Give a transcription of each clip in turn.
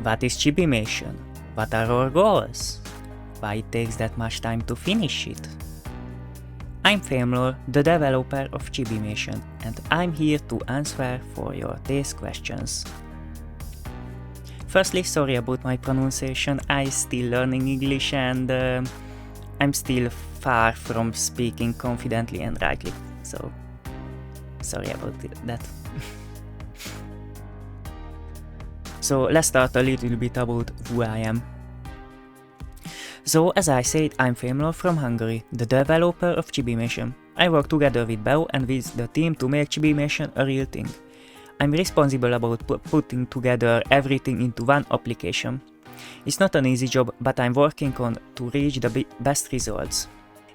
What is Chibimation? What are our goals? Why it takes that much time to finish it? I'm Famlor, the developer of Chibimation, and I'm here to answer for your these questions. Firstly, sorry about my pronunciation, I'm still learning English and I'm still far from speaking confidently and rightly, so sorry about that. So let's start a little bit about who I am. So as I said, I'm Famlor from Hungary, the developer of Chibimation. I work together with Beo and with the team to make Chibimation a real thing. I'm responsible about putting together everything into one application. It's not an easy job, but I'm working on to reach the best results.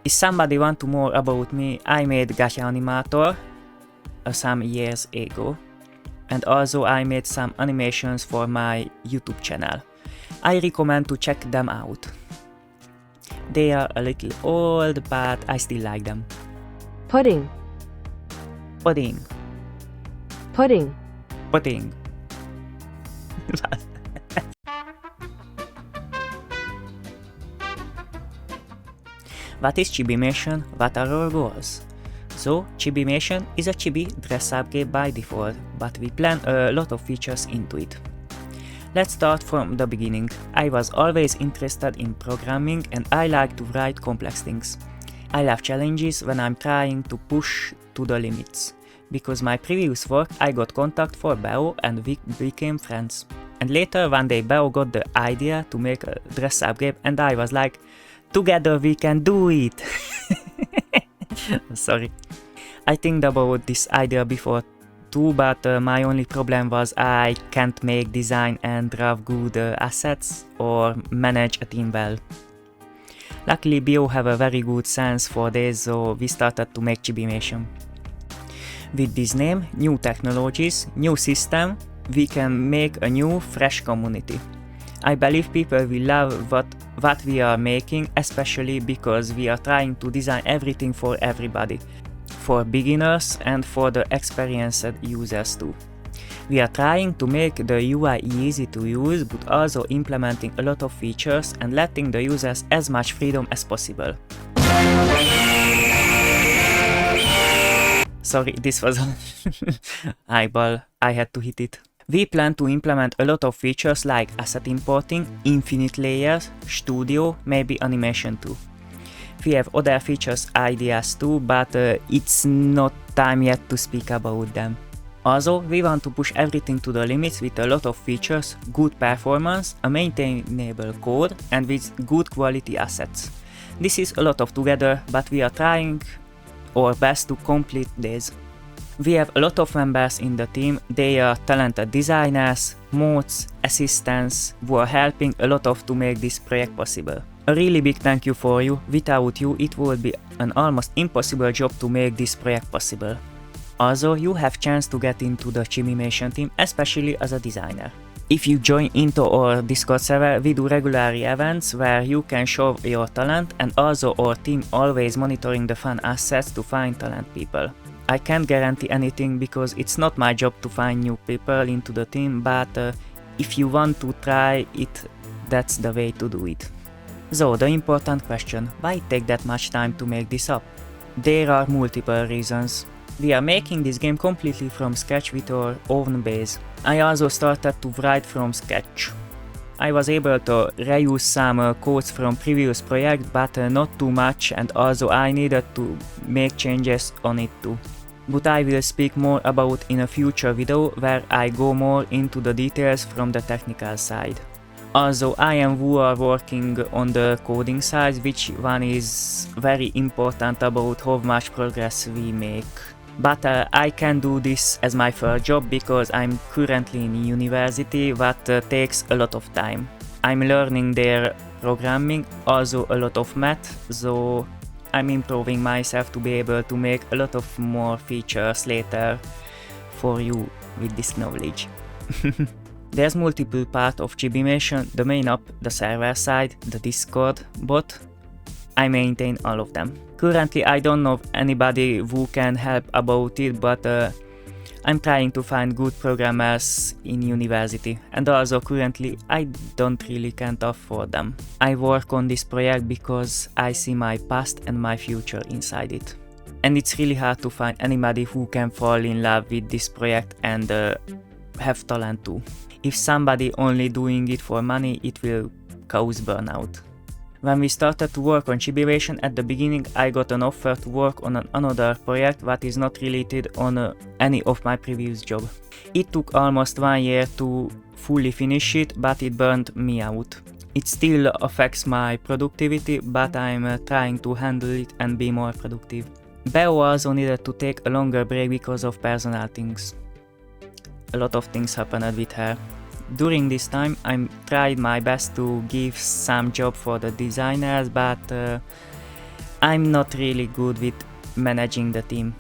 If somebody want to more about me, I made Gacha Animator some years ago, and also I made some animations for my YouTube channel. I recommend to check them out. They are a little old, but I still like them. Pudding. Pudding. Pudding. Pudding. What is Chibimation? What are our goals? So, Chibimation is a chibi dress-up game by default, but we plan a lot of features into it. Let's start from the beginning. I was always interested in programming and I like to write complex things. I love challenges when I'm trying to push to the limits. Because my previous work I got contact for Beo and we became friends. And later one day Beo got the idea to make a dress-up game and I was like, together we can do it! Sorry. I think about this idea before too, but my only problem was I can't make design and draw good assets or manage a team well. Luckily Beo have a very good sense for this, so we started to make Chibimation. With this name, new technologies, new system, we can make a new, fresh community. I believe people will love what we are making, especially because we are trying to design everything for everybody, for beginners and for the experienced users too. We are trying to make the UI easy to use, but also implementing a lot of features and letting the users as much freedom as possible. Sorry, this was an eyeball, I had to hit it. We plan to implement a lot of features like asset importing, infinite layers, studio, maybe animation too. We have other features ideas too, but it's not time yet to speak about them. Also, we want to push everything to the limits with a lot of features, good performance, a maintainable code and with good quality assets. This is a lot of together, but we are trying our best to complete this. We have a lot of members in the team, they are talented designers, mods, assistants who are helping a lot to make this project possible. A really big thank you for you, without you it would be an almost impossible job to make this project possible. Also, you have chance to get into the Chibimation team, especially as a designer. If you join into our Discord server, we do regular events where you can show your talent, and also our team always monitoring the fun assets to find talent people. I can't guarantee anything because it's not my job to find new people into the team, but if you want to try it, that's the way to do it. So the important question, why take that much time to make this up? There are multiple reasons. We are making this game completely from scratch with our own base. I also started to write from scratch. I was able to reuse some codes from previous project, but not too much, and also I needed to make changes on it too. But I will speak more about in a future video where I go more into the details from the technical side. Also, I am who are working on the coding side, which one is very important about how much progress we make. But I can do this as my first job because I'm currently in university, what takes a lot of time. I'm learning their programming, also a lot of math, so I'm improving myself to be able to make a lot of more features later for you with this knowledge. There's multiple parts of Chibimation, the main app, the server side, the Discord bot. I maintain all of them. Currently I don't know anybody who can help about it, but I'm trying to find good programmers in university, and also currently I don't really can't afford them. I work on this project because I see my past and my future inside it. And it's really hard to find anybody who can fall in love with this project and have talent too. If somebody only doing it for money, it will cause burnout. When we started to work on Chibimation at the beginning, I got an offer to work on another project that is not related on any of my previous job. It took almost 1 year to fully finish it, but it burned me out. It still affects my productivity, but I'm trying to handle it and be more productive. Beo also needed to take a longer break because of personal things. A lot of things happened with her. During this time, I tried my best to give some job for the designers, but I'm not really good with managing the team.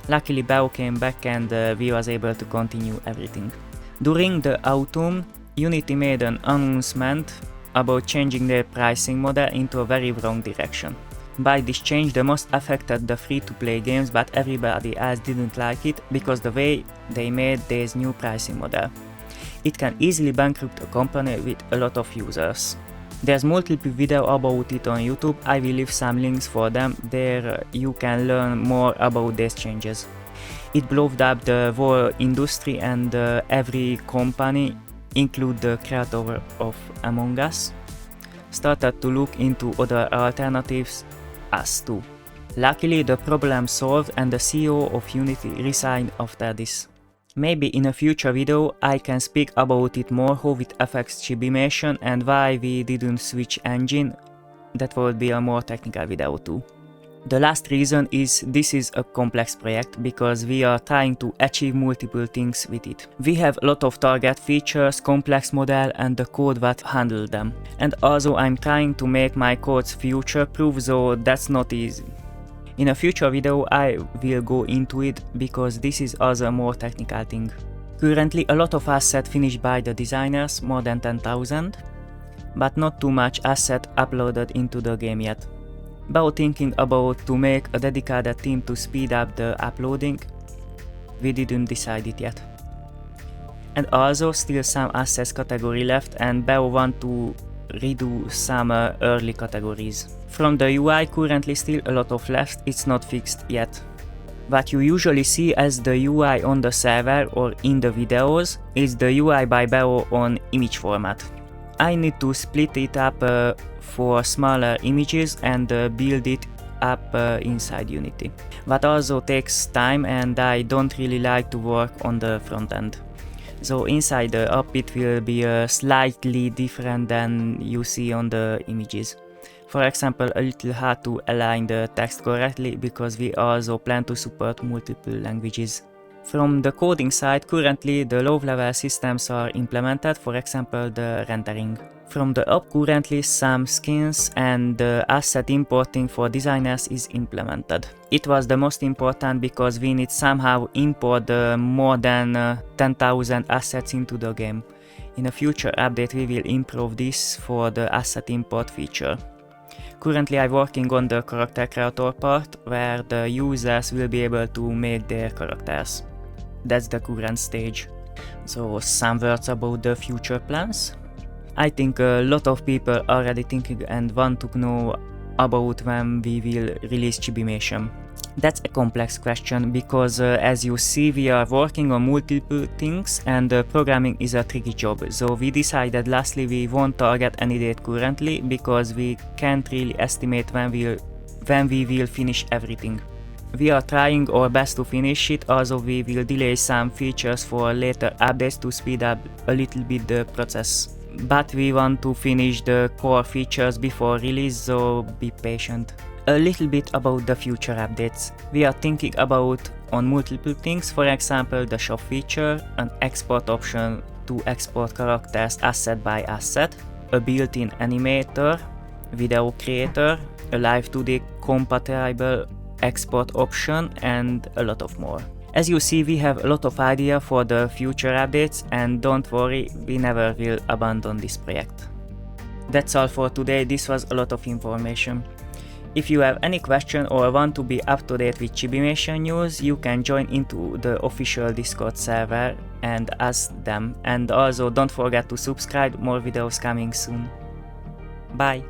Luckily, Beo came back and we was able to continue everything. During the autumn, Unity made an announcement about changing their pricing model into a very wrong direction. By this change, the most affected the free-to-play games, but everybody else didn't like it because the way they made this new pricing model. It can easily bankrupt a company with a lot of users. There's multiple videos about it on YouTube. I will leave some links for them. There you can learn more about these changes. It blew up the whole industry, and every company, include the creator of Among Us, started to look into other alternatives, us too. Luckily, the problem solved and the CEO of Unity resigned after this. Maybe in a future video I can speak about it more, how it affects Chibimation and why we didn't switch engine. That would be a more technical video too. The last reason is this is a complex project because we are trying to achieve multiple things with it. We have a lot of target features, complex model and the code that handle them. And also I'm trying to make my codes future proof, so that's not easy. In a future video I will go into it because this is also a more technical thing. Currently a lot of assets finished by the designers, more than 10,000, but not too much asset uploaded into the game yet. About thinking about to make a dedicated team to speed up the uploading, we didn't decide it yet. And also still some assets category left, and Beo want to redo some early categories. From the UI currently still a lot of left, it's not fixed yet. What you usually see as the UI on the server or in the videos is the UI by Beo on image format. I need to split it up for smaller images and build it up inside Unity. That also takes time and I don't really like to work on the front end. So inside the app it will be slightly different than you see on the images. For example, a little hard to align the text correctly because we also plan to support multiple languages. From the coding side, currently the low-level systems are implemented, for example the rendering. From the app currently some skins and the asset importing for designers is implemented. It was the most important because we need somehow import more than 10,000 assets into the game. In a future update we will improve this for the asset import feature. Currently I'm working on the character creator part where the users will be able to make their characters. That's the current stage. So some words about the future plans. I think a lot of people are already thinking and want to know about when we will release Chibimation. That's a complex question because as you see we are working on multiple things and programming is a tricky job. So we decided lastly we won't target any date currently because we can't really estimate when we will finish everything. We are trying our best to finish it, also we will delay some features for later updates to speed up a little bit the process. But we want to finish the core features before release, so be patient. A little bit about the future updates. We are thinking about on multiple things, for example the shop feature, an export option to export characters asset by asset, a built-in animator, video creator, a live 2D compatible export option and a lot of more. As you see we have a lot of ideas for the future updates and don't worry, we never will abandon this project. That's all for today, this was a lot of information. If you have any question or want to be up to date with Chibimation news, you can join into the official Discord server and ask them. And also don't forget to subscribe, more videos coming soon. Bye!